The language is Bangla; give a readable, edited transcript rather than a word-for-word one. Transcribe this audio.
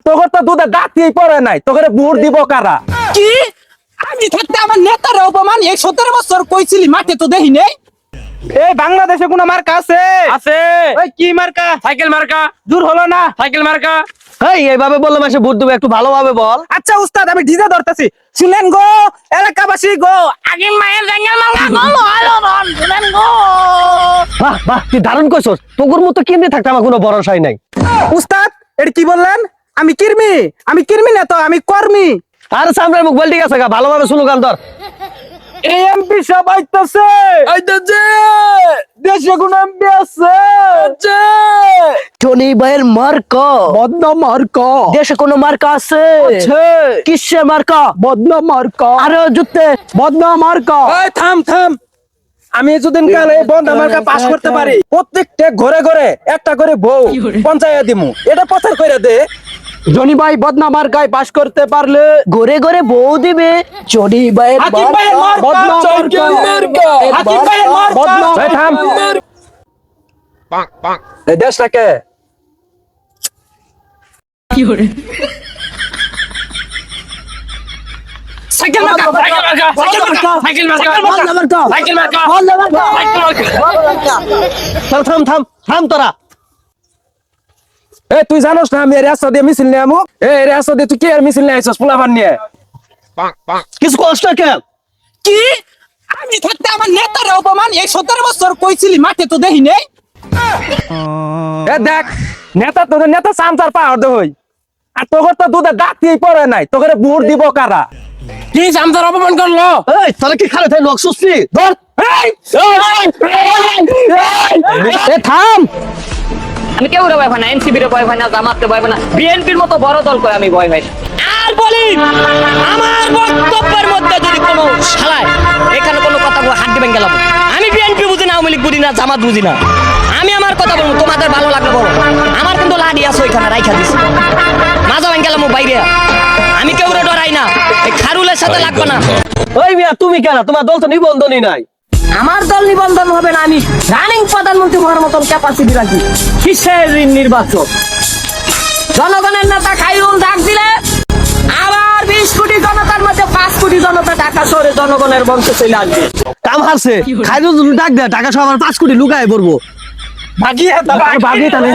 তোর তো দুধে দাঁতই পড়ে নাই, তোকে ভোট দিব কারা? কি আমি থাকতে আমার নেতার অপমান এই 17 বছর কইছিলি মাঠে তো দেখি নেই। এই বাংলাদেশে কোন মার্কা আছে? আছে ওই কি মার্কা? সাইকেল মার্কা। দূর হলো না। সাইকেল মার্কা। এই এইভাবে বললাম এসে ভোট দেবো, একটু ভালোভাবে বল। আচ্ছা উস্তাদ, আমি ডিজে ধরতেছি, শুনেন গো এলাকাবাসী গো, আগে মায়ের জাঙ্গাল মার্কা গো হলো রন শুনেন গো। বাহ বাহ, তুই দারুণ কইছস। তোর মতো কেমনে থাকতে আমার কোনো ভরসাই নাই। উস্তাদ এটা কি বললেন? আমি কির্মি? আমি কির্মি না তো, আমি কর্মী। আর সামনের মুখ বল, ঠিক আছে গা, ভালোভাবে স্লোগান ধর। এই এমপি সব আইতাছে, আইতাছে দেশে কোন এমপি আছে? টনি ভাইয়ের মার্কা বদনা মার্কা দেশে কোনো মার্কা আছে? কিসের মার্কা? বদনা মার্কা, আরে জুতে বদনা মার্কা। এই থাম থাম, আমি যদিন কালে বদনা মার্কা পাস করতে পারি, প্রত্যেকটা ঘরে ঘরে একটা করে বউ পঞ্চায়েত দিমু, এটা প্রচার করে দে। জনি ভাই বদনা মার্কায় পাস করতে পারলে ঘরে ঘরে বউ দিবে। জনি ভাইয়ের হাকিম ভাইয়ের মার্কা, বদনা সাইকেল মার্কা। হাকিম ভাইয়ের মার্কা, বদনা। এই থাম, পাক এই দেশটাকে সাইকেল মার্কা। সাইকেল মার্কা। সাইকেল মার্কা। সাইকেল মার্কা। সাইকেল মার্কা। থাম থাম থাম থাম তোরা। এ তুই জানোস না আমি রাস্তা দিয়ে মিছিল নিয়ে আমু? এই রাস্তা দিয়ে তুই কি আর মিছিল নিয়ে আইছস পোলাপান নিয়ে? কিছু কষ্ট কেন? কি আমি থাকতে আমার নেতার অপমান এই 17 বছর কইছিলি মাঠে তো দেখি নেই। এ দেখ, নেতা তোদের নেতা সামসার পাহাড় দে হই, আর তোর তো দুধে দাঁতই পড়ে নাই, তোকে ভোট দিব কারা? কি সামদার অপমান করলো? এই তোরা কি খালে তাই লোক সুস্থি ধর। এ থাম। আমি কেউ ভয় পাই না, এনসিপির ভয় পাই না, জামাতের ভয় পাই না, বিএনপির মতো বড় দল করে আমি ভয় পাই না। আর বলি আমার বক্তব্যের মধ্যে যদি কোনো শালায় এখানে কোনো কথা হাত দিবেন গেলাম, আমি বিএনপি বুঝি না, আওয়ামী লীগ বুঝি না, জামাত বুঝি না, আমি আমার কথা বলবো, তোমাদের ভালো লাগবে বলো। আমার কিন্তু লাডি আছে ওইখানে রাইখা দিছি, মাজা ভেঙে গেলাম বাইরে, আমি কেউ ডরাই না, এই খারুলের সাথে লাগবে না। ওই মিয়া তুমি কেন? তোমার দল তো নিবন্ধনই নাই। আমার দল নিবন্ধন হবে না, আমি রানিং প্রধানমন্ত্রী হওয়ার মতন ক্যাপাসিটি রাখি। কিসের নির্বাচন? জনগণের নেতা খাইরুল ডাক দিলে আবার 20 কোটি জনতার মধ্যে 5 কোটি জনতা ঢাকা শহরে জনগণের বংশে চলে আসবে। কাম হারছে, খাইরুল ডাক দে, টাকা সব আমার 5 কোটি লুকায় পড়বো। ভাগিয়ে ভাগিয়ে তাহলে